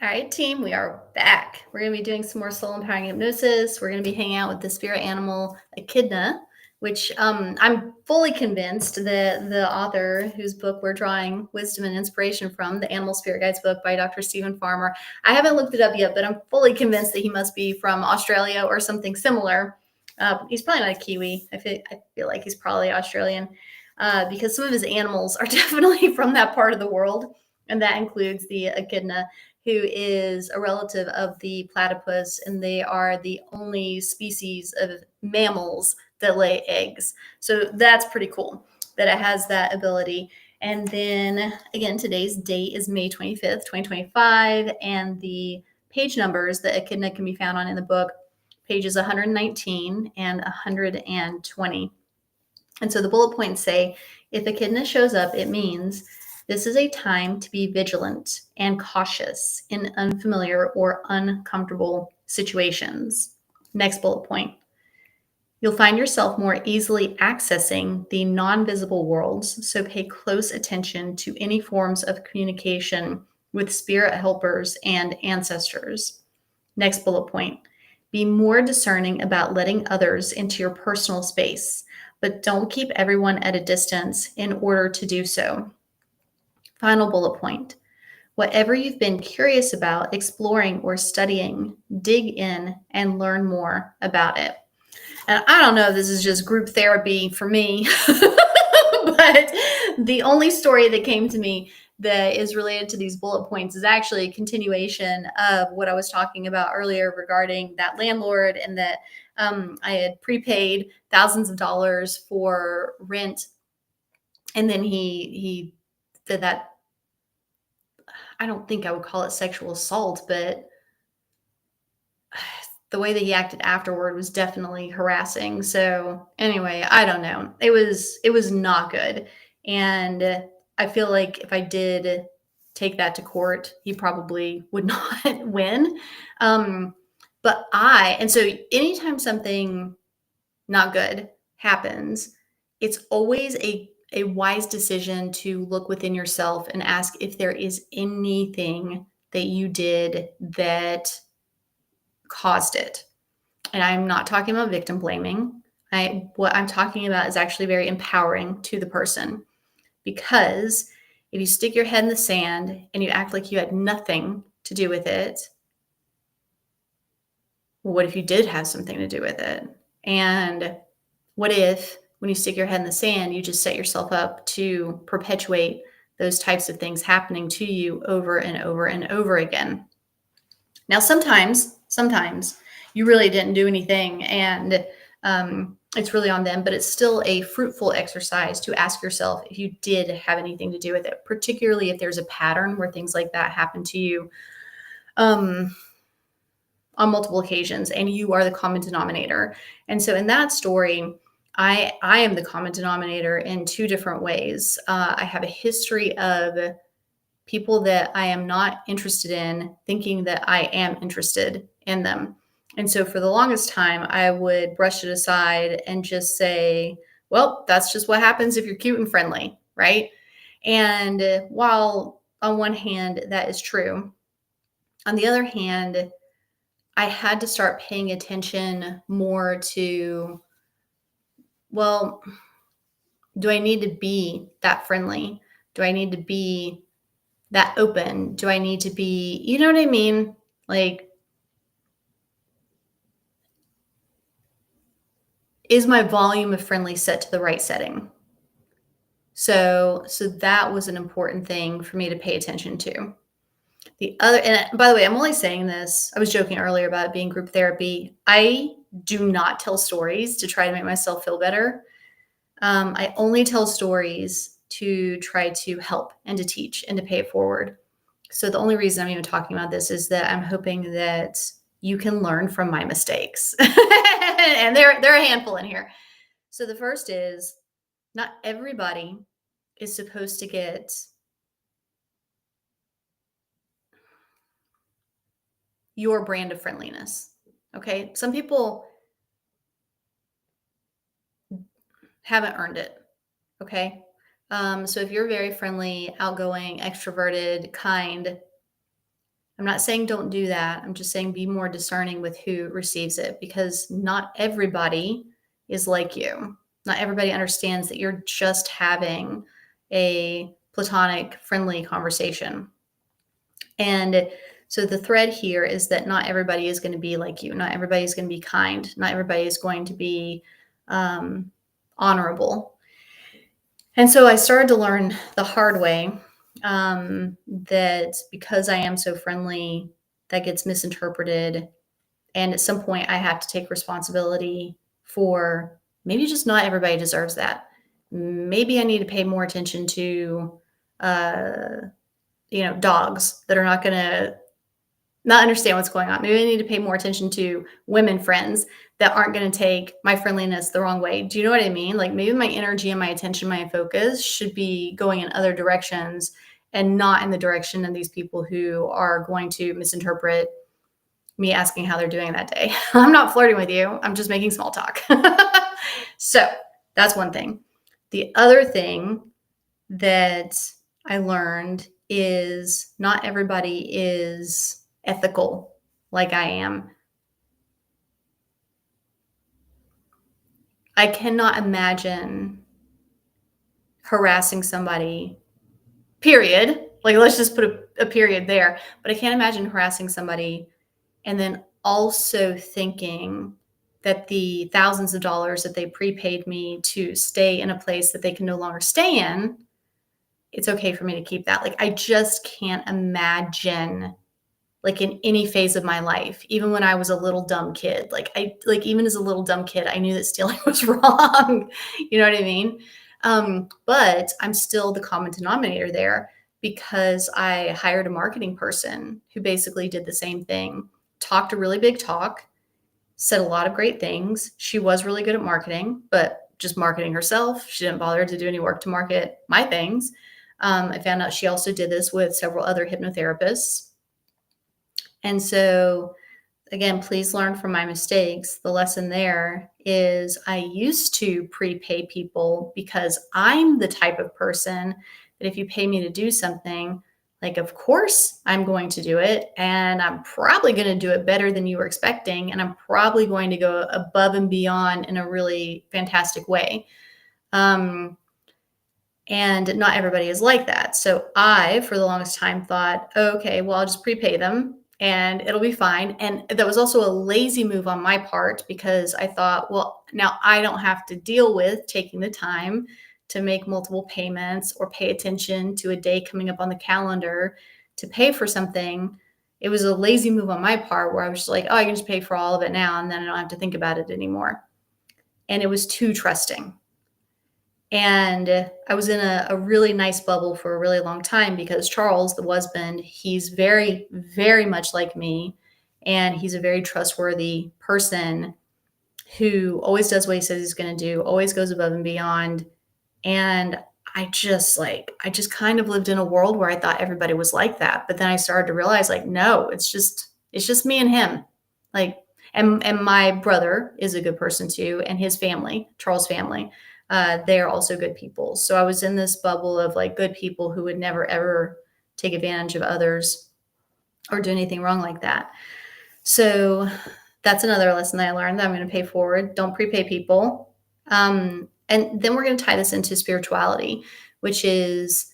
All right, team, we are back. We're going to be doing some more soul empowering hypnosis. We're going to be hanging out with the spirit animal Echidna, which I'm fully convinced that the author whose book we're drawing wisdom and inspiration from, the Animal Spirit Guides book by Dr. Stephen Farmer. I haven't looked it up yet, but I'm fully convinced that he must be from Australia or something similar. He's probably not a Kiwi. I feel like he's probably Australian because some of his animals are definitely from that part of the world, and that includes the Echidna, who is a relative of the platypus, and they are the only species of mammals that lay eggs. So that's pretty cool that it has that ability. And then again, today's date is May 25th, 2025, and the page numbers that Echidna can be found on in the book, pages 119 and 120. And so the bullet points say, if Echidna shows up, it means this is a time to be vigilant and cautious in unfamiliar or uncomfortable situations. Next bullet point. You'll find yourself more easily accessing the non-visible worlds, so pay close attention to any forms of communication with spirit helpers and ancestors. Next bullet point. Be more discerning about letting others into your personal space, but don't keep everyone at a distance in order to do so. Final bullet point. Whatever you've been curious about exploring or studying, dig in and learn more about it. And I don't know if this is just group therapy for me, but the only story that came to me that is related to these bullet points is actually a continuation of what I was talking about earlier regarding that landlord, and that I had prepaid thousands of dollars for rent. And then he did that. I don't think I would call it sexual assault, but the way that he acted afterward was definitely harassing. So anyway, I don't know. It was not good. And I feel like if I did take that to court, he probably would not win. And so anytime something not good happens, it's always a wise decision to look within yourself and ask if there is anything that you did that caused it. And I'm not talking about victim blaming. What I'm talking about is actually very empowering to the person, because if you stick your head in the sand and you act like you had nothing to do with it, well, what if you did have something to do with it? And what if when you stick your head in the sand, you just set yourself up to perpetuate those types of things happening to you over and over and over again? Now, sometimes you really didn't do anything, and it's really on them, but it's still a fruitful exercise to ask yourself if you did have anything to do with it, particularly if there's a pattern where things like that happen to you on multiple occasions and you are the common denominator. And so in that story, I am the common denominator in two different ways. I have a history of people that I am not interested in thinking that I am interested in them. And so for the longest time, I would brush it aside and just say, well, that's just what happens if you're cute and friendly, right? And while on one hand, that is true, on the other hand, I had to start paying attention more to, well, do I need to be that friendly? Do I need to be that open? Do I need to be, you know what I mean? Like, is my volume of friendly set to the right setting? So that was an important thing for me to pay attention to. The other, and by the way, I'm only saying this, I was joking earlier about it being group therapy. I do not tell stories to try to make myself feel better. I only tell stories to try to help and to teach and to pay it forward. So the only reason I'm even talking about this is that I'm hoping that you can learn from my mistakes. And there are a handful in here. So the first is, not everybody is supposed to get your brand of friendliness. Okay? Some people haven't earned it. Okay? So if you're very friendly, outgoing, extroverted, kind, I'm not saying don't do that. I'm just saying be more discerning with who receives it, because not everybody is like you. Not everybody understands that you're just having a platonic, friendly conversation. And so the thread here is that not everybody is going to be like you. Not everybody is going to be kind. Not everybody is going to be honorable. And so I started to learn the hard way that because I am so friendly, that gets misinterpreted. And at some point, I have to take responsibility for maybe just not everybody deserves that. Maybe I need to pay more attention to, dogs that are not going to not understand what's going on. Maybe I need to pay more attention to women friends that aren't going to take my friendliness the wrong way. Do you know what I mean? Like maybe my energy and my attention, my focus should be going in other directions and not in the direction of these people who are going to misinterpret me asking how they're doing that day. I'm not flirting with you. I'm just making small talk. So that's one thing. The other thing that I learned is not everybody is ethical like I am. I cannot imagine harassing somebody, period. Like, let's just put a period there. But I can't imagine harassing somebody and then also thinking that the thousands of dollars that they prepaid me to stay in a place that they can no longer stay in, it's okay for me to keep that. Like, I just can't imagine, like in any phase of my life, even when I was a little dumb kid, even as a little dumb kid, I knew that stealing was wrong. You know what I mean? But I'm still the common denominator there because I hired a marketing person who basically did the same thing, talked a really big talk, said a lot of great things. She was really good at marketing, but just marketing herself. She didn't bother to do any work to market my things. I found out she also did this with several other hypnotherapists. And so, again, please learn from my mistakes. The lesson there is I used to prepay people because I'm the type of person that if you pay me to do something, like, of course I'm going to do it. And I'm probably going to do it better than you were expecting. And I'm probably going to go above and beyond in a really fantastic way. And not everybody is like that. So I, for the longest time, thought, okay, well, I'll just prepay them and it'll be fine. And that was also a lazy move on my part because I thought, well, now I don't have to deal with taking the time to make multiple payments or pay attention to a day coming up on the calendar to pay for something. It was a lazy move on my part where I was just like, oh, I can just pay for all of it now and then I don't have to think about it anymore. And it was too trusting. And I was in a really nice bubble for a really long time because Charles, the husband, he's very, very much like me. And he's a very trustworthy person who always does what he says he's going to do, always goes above and beyond. And I just kind of lived in a world where I thought everybody was like that. But then I started to realize, like, no, it's just me and him. Like, and my brother is a good person too. And his family, Charles' family, they are also good people. So I was in this bubble of like good people who would never, ever take advantage of others or do anything wrong like that. So that's another lesson that I learned that I'm going to pay forward. Don't prepay people. And then we're going to tie this into spirituality, which is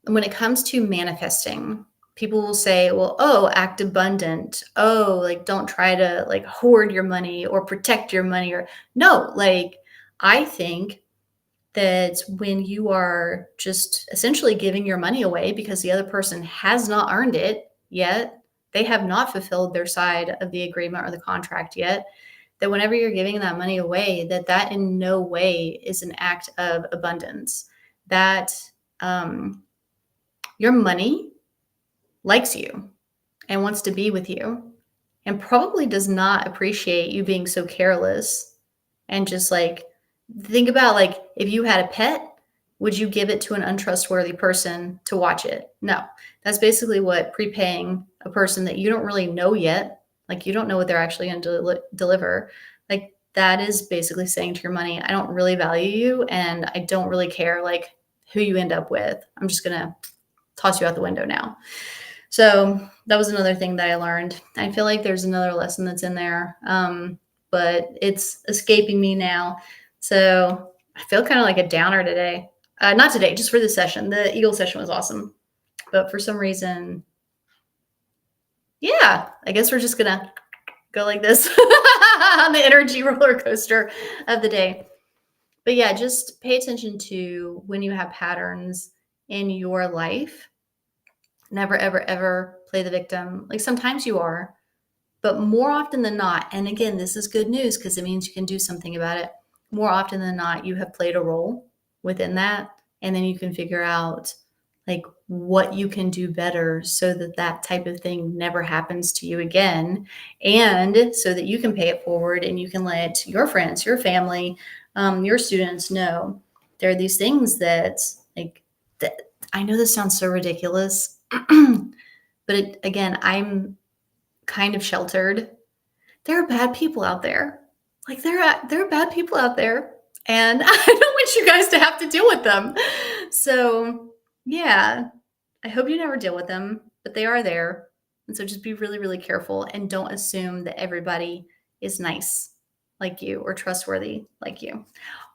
when it comes to manifesting, people will say, well, oh, act abundant. Oh, like, don't try to like hoard your money or protect your money or no, like, I think that when you are just essentially giving your money away because the other person has not earned it yet, they have not fulfilled their side of the agreement or the contract yet, that whenever you're giving that money away, that in no way is an act of abundance. That your money likes you and wants to be with you and probably does not appreciate you being so careless and just like, think about, like, if you had a pet, would you give it to an untrustworthy person to watch it? No. That's basically what prepaying a person that you don't really know yet, like you don't know what they're actually going to deliver. Like, that is basically saying to your money, I don't really value you and I don't really care like who you end up with. I'm just going to toss you out the window now. So that was another thing that I learned. I feel like there's another lesson that's in there, but it's escaping me now. So I feel kind of like a downer today. Not today, just for this session. The Eagle session was awesome. But for some reason, yeah, I guess we're just going to go like this on the energy roller coaster of the day. But yeah, just pay attention to when you have patterns in your life. Never, ever, ever play the victim. Like sometimes you are, but more often than not, and again, this is good news because it means you can do something about it. More often than not, you have played a role within that. And then you can figure out like what you can do better so that that type of thing never happens to you again. And so that you can pay it forward and you can let your friends, your family, your students know there are these things that like that. I know this sounds so ridiculous, but again, I'm kind of sheltered. There are bad people out there. Like there are bad people out there, and I don't want you guys to have to deal with them. So yeah, I hope you never deal with them, but they are there. And so just be really, really careful and don't assume that everybody is nice like you or trustworthy like you.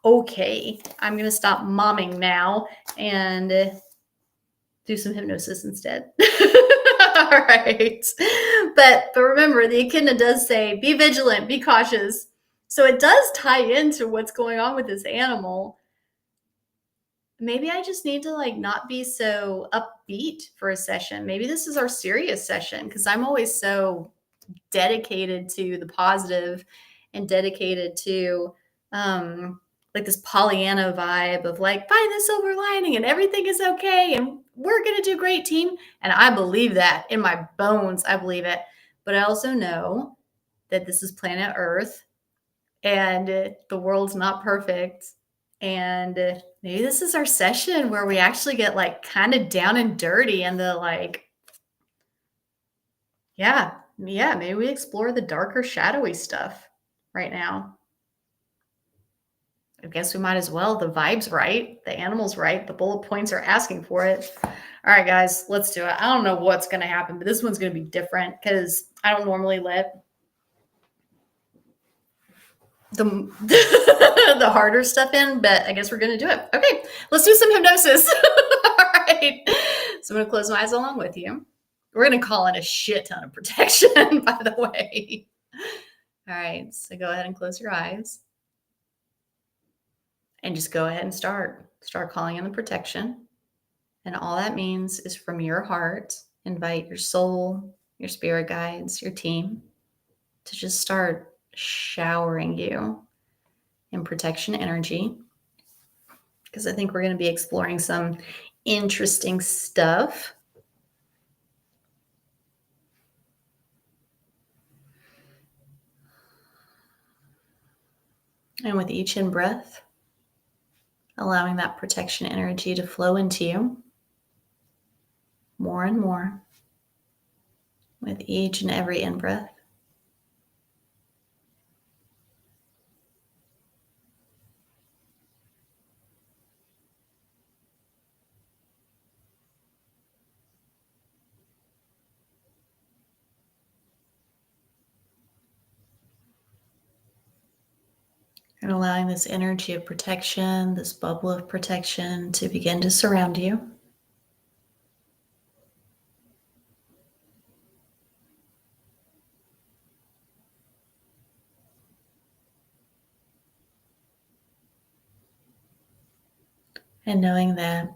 Okay, I'm going to stop momming now and do some hypnosis instead. All right. But remember, the echidna does say, be vigilant, be cautious. So it does tie into what's going on with this animal. Maybe I just need to like not be so upbeat for a session. Maybe this is our serious session because I'm always so dedicated to the positive and dedicated to like this Pollyanna vibe of like find the silver lining and everything is okay and we're gonna do great, team. And I believe that in my bones. I believe it. But I also know that this is planet Earth and the world's not perfect. And maybe this is our session where we actually get like kind of down and dirty and the like, yeah, maybe we explore the darker, shadowy stuff right now. I guess we might as well. The vibe's right. The animal's right. The bullet points are asking for it. All right, guys, let's do it. I don't know what's going to happen, but this one's going to be different because I don't normally let the the harder stuff in, but I guess we're going to do it. Okay, let's do some hypnosis. All right. So I'm going to close my eyes along with you. We're going to call in a shit ton of protection, by the way. All right, so go ahead and close your eyes. And just go ahead and start calling in the protection. And all that means is from your heart, invite your soul, your spirit guides, your team to just start showering you in protection energy. Because I think we're going to be exploring some interesting stuff. And with each in breath, allowing that protection energy to flow into you more and more with each and every in-breath. And allowing this energy of protection, this bubble of protection to begin to surround you. And knowing that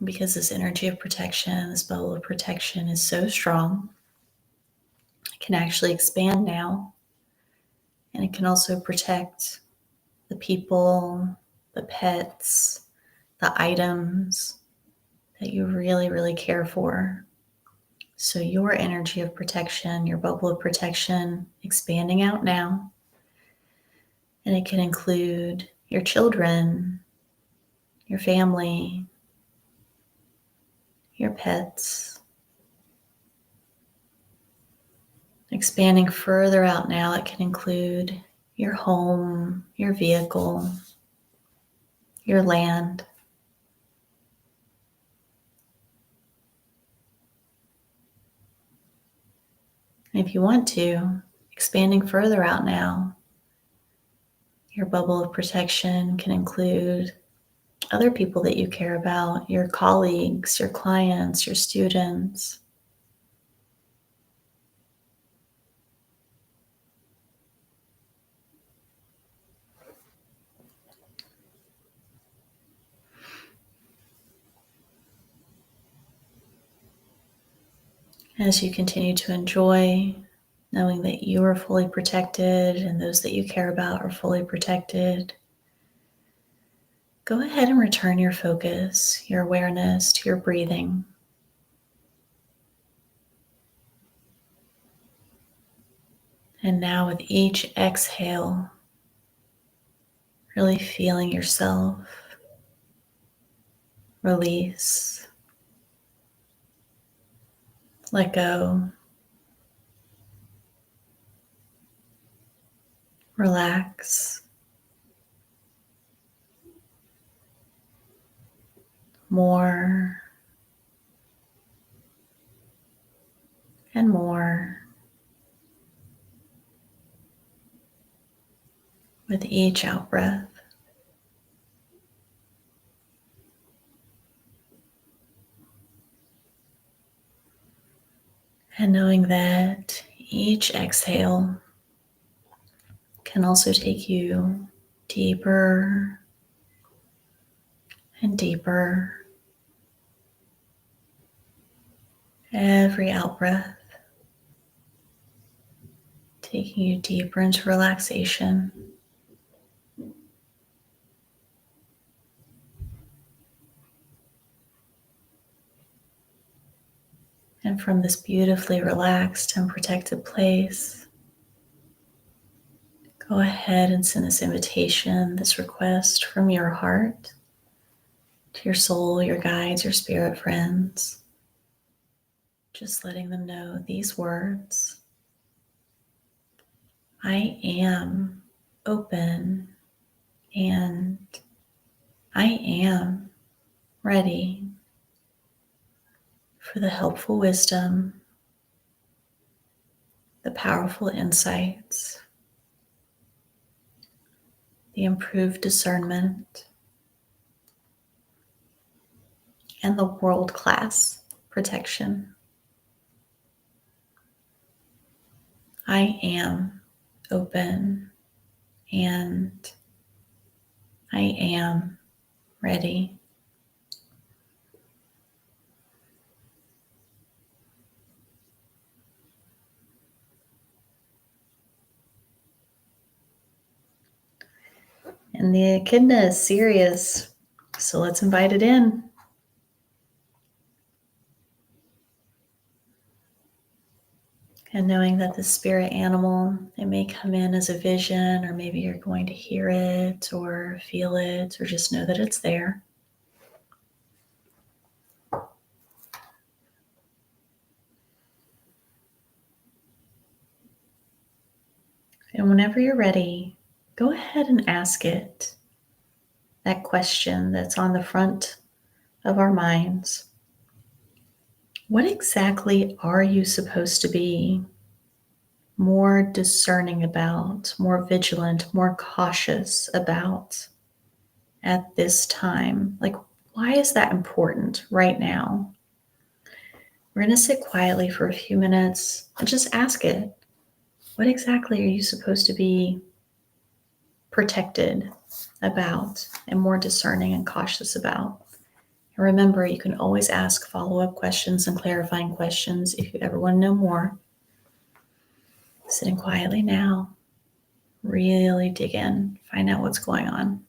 because this energy of protection, this bubble of protection is so strong, it can actually expand now. And it can also protect the people, the pets, the items that you really, really care for. So your energy of protection, your bubble of protection, expanding out now. And it can include your children, your family, your pets. Expanding further out now, it can include your home, your vehicle, your land. If you want to, expanding further out now, your bubble of protection can include other people that you care about, your colleagues, your clients, your students. As you continue to enjoy knowing that you are fully protected and those that you care about are fully protected, go ahead and return your focus, your awareness to your breathing. And now with each exhale, really feeling yourself release, let go, relax, more and more with each out breath. And knowing that each exhale can also take you deeper and deeper. Every out breath taking you deeper into relaxation. And from this beautifully relaxed and protected place, go ahead and send this invitation, this request from your heart to your soul, your guides, your spirit friends. Just letting them know these words: I am open and I am ready for the helpful wisdom, the powerful insights, the improved discernment, and the world-class protection. I am open and I am ready. And the echidna is serious, so let's invite it in. And knowing that the spirit animal, it may come in as a vision, or maybe you're going to hear it or feel it, or just know that it's there. And whenever you're ready, go ahead and ask it that question that's on the front of our minds. What exactly are you supposed to be more discerning about, more vigilant, more cautious about at this time? Like, why is that important right now? We're going to sit quietly for a few minutes and just ask it, what exactly are you supposed to be protected about and more discerning and cautious about? And remember, you can always ask follow-up questions and clarifying questions if you ever want to know more. Sitting quietly now, really dig in, find out what's going on.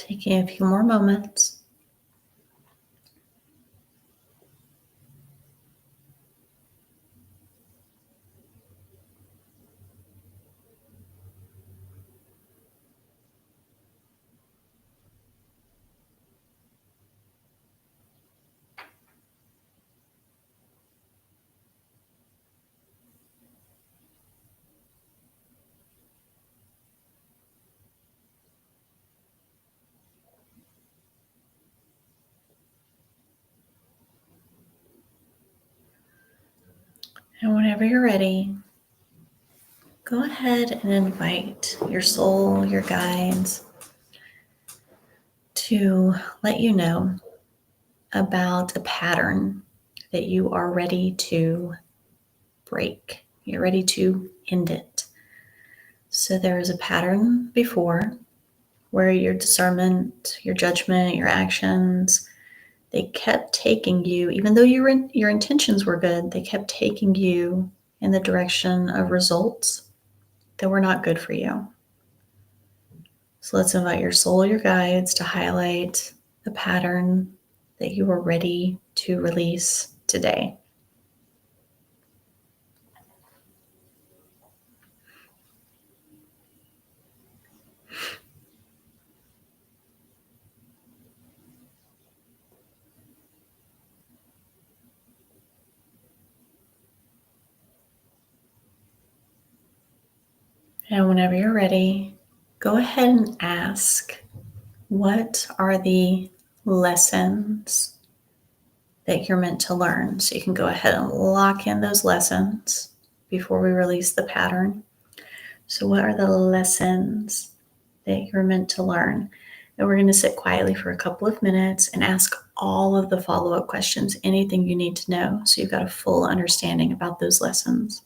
Taking a few more moments. And whenever you're ready, go ahead and invite your soul, your guides, to let you know about a pattern that you are ready to break. You're ready to end it. So there is a pattern before where your discernment, your judgment, your actions, they kept taking you, even though your intentions were good, they kept taking you in the direction of results that were not good for you. So let's invite your soul, your guides, to highlight the pattern that you are ready to release today. And whenever you're ready, go ahead and ask, what are the lessons that you're meant to learn? So you can go ahead and lock in those lessons before we release the pattern. So what are the lessons that you're meant to learn? And we're going to sit quietly for a couple of minutes and ask all of the follow-up questions, anything you need to know, so you've got a full understanding about those lessons.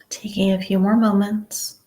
Taking a few more moments.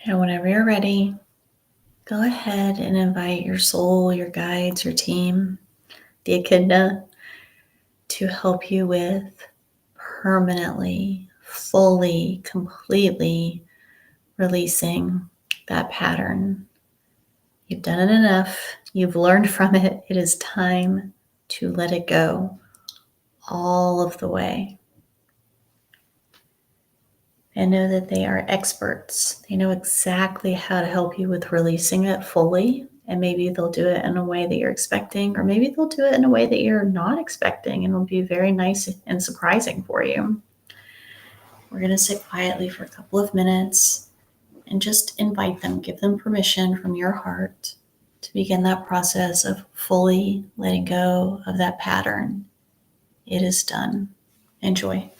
And whenever you're ready, go ahead and invite your soul, your guides, your team, the Echidna, to help you with permanently, fully, completely releasing that pattern. You've done it enough. You've learned from it. It is time to let it go all of the way. And know that they are experts. They know exactly how to help you with releasing it fully. And maybe they'll do it in a way that you're expecting, or maybe they'll do it in a way that you're not expecting, and it'll be very nice and surprising for you. We're going to sit quietly for a couple of minutes and just invite them, give them permission from your heart to begin that process of fully letting go of that pattern. It is done. Enjoy.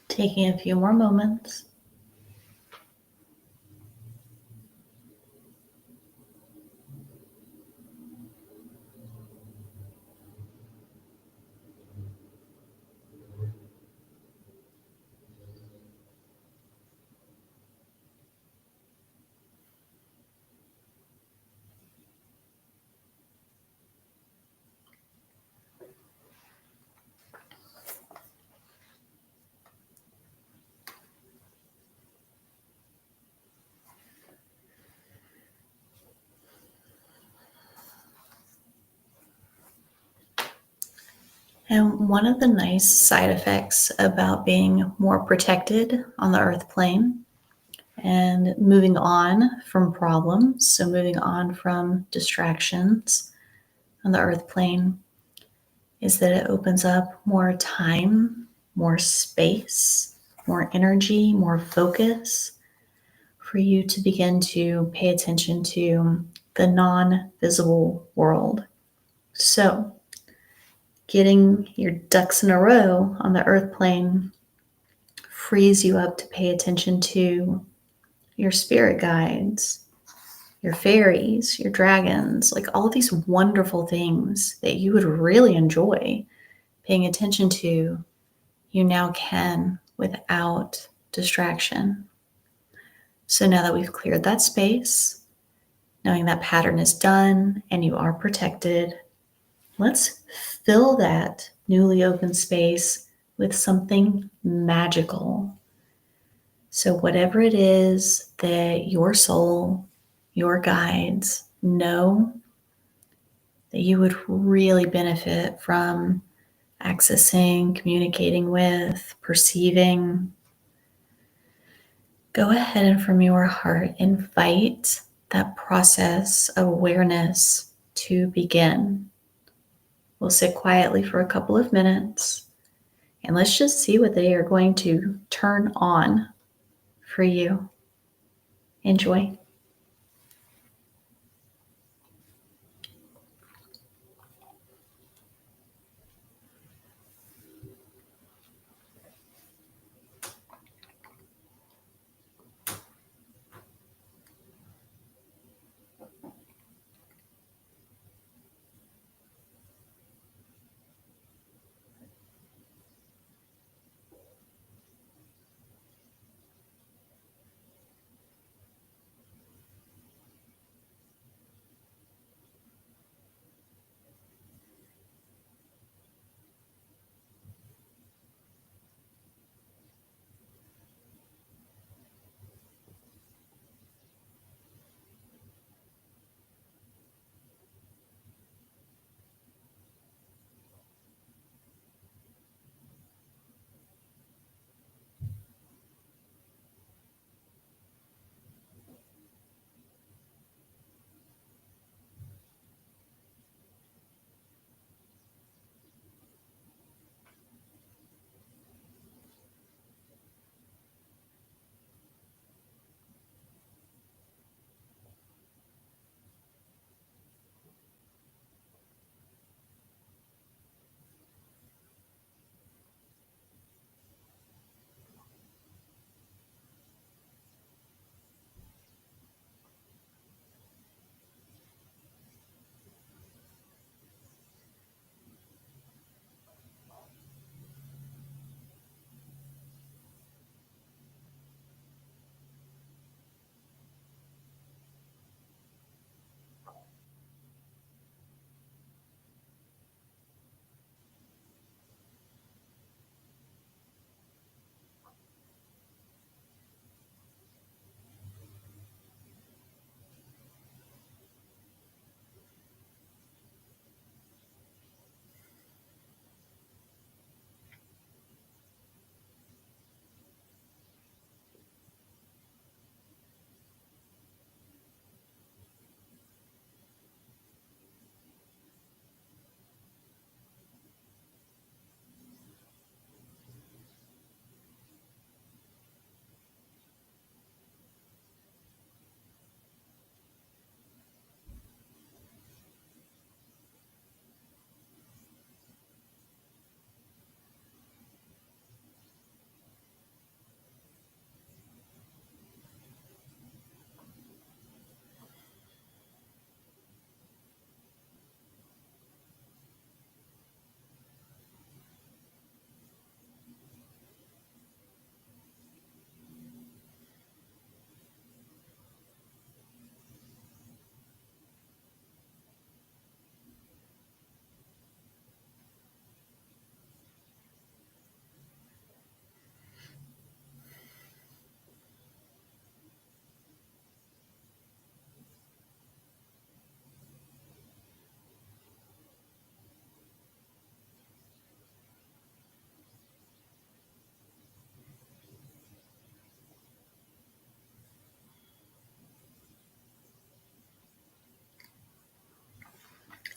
Taking a few more moments. And one of the nice side effects about being more protected on the earth plane and moving on from problems, so moving on from distractions on the earth plane, is that it opens up more time, more space, more energy, more focus for you to begin to pay attention to the non-visible world. So, getting your ducks in a row on the earth plane frees you up to pay attention to your spirit guides, your fairies, your dragons, like all these wonderful things that you would really enjoy paying attention to, you now can without distraction. So now that we've cleared that space, knowing that pattern is done and you are protected, let's fill that newly open space with something magical. So whatever it is that your soul, your guides know that you would really benefit from accessing, communicating with, perceiving, go ahead and from your heart invite that process of awareness to begin. We'll sit quietly for a couple of minutes and let's just see what they are going to turn on for you. Enjoy.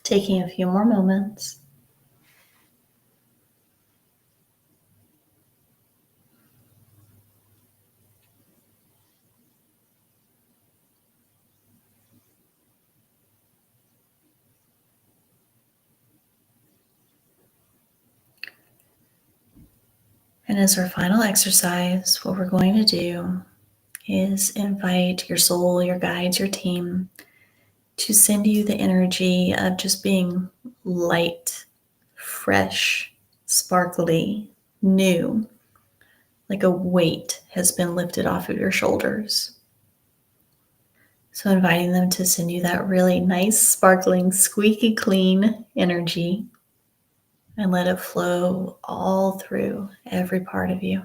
Taking a few more moments. And as our final exercise, what we're going to do is invite your soul, your guides, your team to send you the energy of just being light, fresh, sparkly, new, like a weight has been lifted off of your shoulders. So inviting them to send you that really nice, sparkling, squeaky clean energy and let it flow all through every part of you.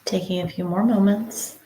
Taking a few more moments.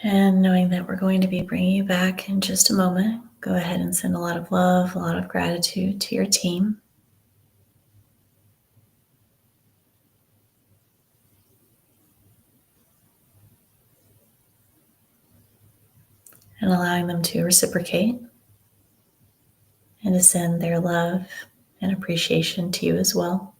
And knowing that we're going to be bringing you back in just a moment, go ahead and send a lot of love, a lot of gratitude to your team. And allowing them to reciprocate and to send their love and appreciation to you as well.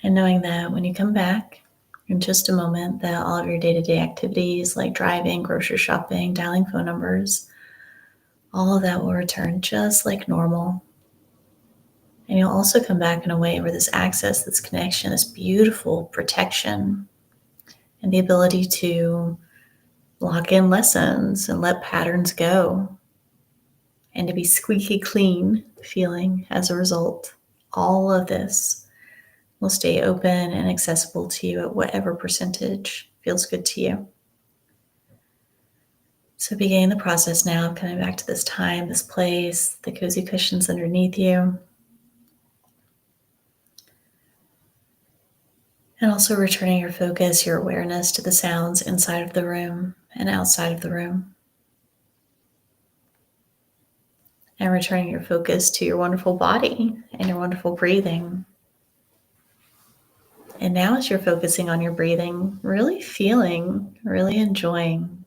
And knowing that when you come back in just a moment, that all of your day-to-day activities like driving, grocery shopping, dialing phone numbers, all of that will return just like normal. And you'll also come back in a way where this access, this connection, this beautiful protection, and the ability to lock in lessons and let patterns go, and to be squeaky clean feeling as a result. All of this will stay open and accessible to you at whatever percentage feels good to you. So beginning the process now of coming back to this time, this place, the cozy cushions underneath you. And also returning your focus, your awareness to the sounds inside of the room and outside of the room. And returning your focus to your wonderful body and your wonderful breathing. And now as you're focusing on your breathing, really feeling, really enjoying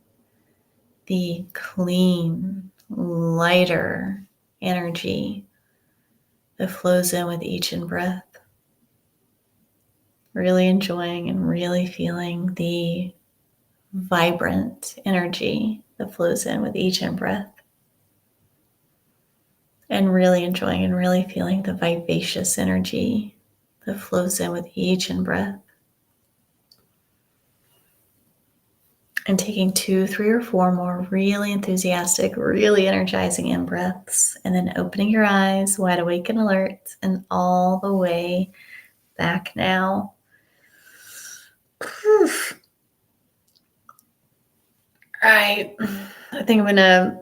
the clean, lighter energy that flows in with each in-breath. Really enjoying and really feeling the vibrant energy that flows in with each in-breath. And really enjoying and really feeling the vivacious energy that flows in with each in-breath. And taking 2, 3, or 4 more really enthusiastic, really energizing in-breaths, and then opening your eyes wide awake and alert, and all the way back now. All right. I think I'm gonna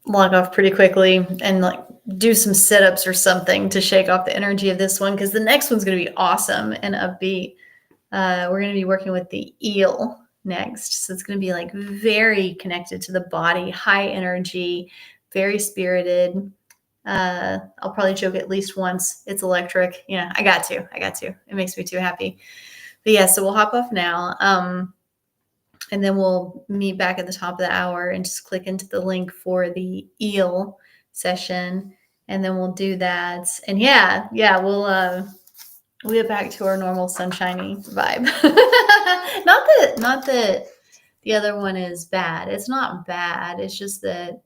log off pretty quickly and like do some sit-ups or something to shake off the energy of this one, because the next one's gonna be awesome and upbeat. We're gonna be working with the eel next. So it's gonna be like very connected to the body, high energy, very spirited. I'll probably joke at least once. It's electric. Yeah, I got to. It makes me too happy. But yeah, so we'll hop off now. And then we'll meet back at the top of the hour and just click into the link for the eel session. And then we'll do that. And yeah, we'll get back to our normal sunshiny vibe. not that the other one is bad. It's not bad. It's just that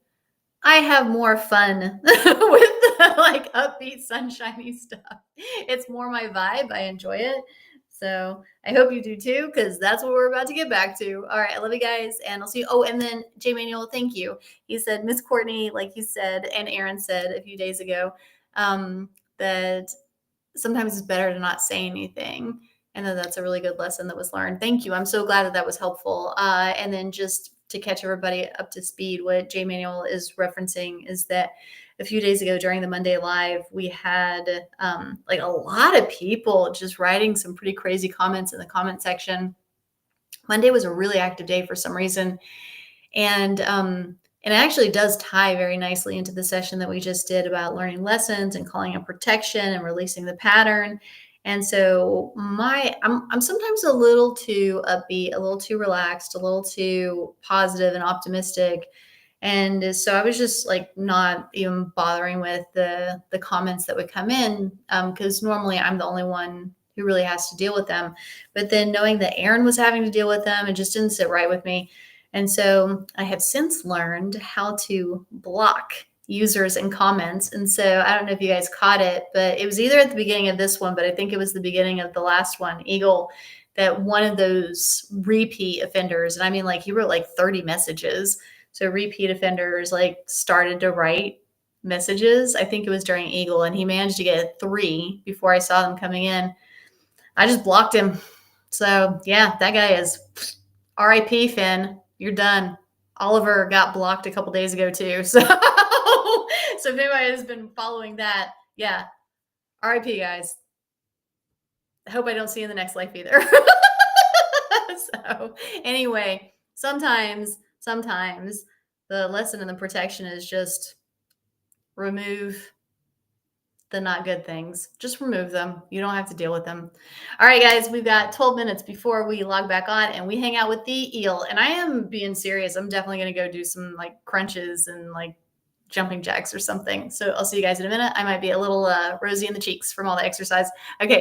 I have more fun with the like upbeat, sunshiny stuff. It's more my vibe. I enjoy it. So I hope you do too, because that's what we're about to get back to. All right. I love you guys. And I'll see you. Oh, and then J Manuel, thank you. He said, Miss Courtney, like you said, and Aaron said a few days ago, that sometimes it's better to not say anything. And that's a really good lesson that was learned. Thank you. I'm so glad that that was helpful. And then just to catch everybody up to speed, what J Manuel is referencing is that a few days ago during the Monday Live, we had like a lot of people just writing some pretty crazy comments in the comment section. Monday was a really active day for some reason. And it actually does tie very nicely into the session that we just did about learning lessons and calling up protection and releasing the pattern. And so I'm sometimes a little too upbeat, a little too relaxed, a little too positive and optimistic. And so I was just like not even bothering with the comments that would come in, because normally I'm the only one who really has to deal with them. But then knowing that Aaron was having to deal with them, it just didn't sit right with me. And so I have since learned how to block users and comments. And so I don't know if you guys caught it, but it was either at the beginning of this one, but I think it was the beginning of the last one, Eagle, that one of those repeat offenders, and I mean, like he wrote like 30 messages. So repeat offenders like started to write messages. I think it was during Eagle, and he managed to get 3 before I saw them coming in. I just blocked him. So yeah, that guy is RIP, Finn. You're done. Oliver got blocked a couple days ago too. So, so if anybody has been following that, yeah, RIP, guys. I hope I don't see you in the next life either. So anyway, sometimes the lesson in the protection is just remove the not good things. Just remove them. You don't have to deal with them. All right, guys, we've got 12 minutes before we log back on and we hang out with the eel. And I am being serious. I'm definitely going to go do some like crunches and like jumping jacks or something. So I'll see you guys in a minute. I might be a little rosy in the cheeks from all the exercise. Okay.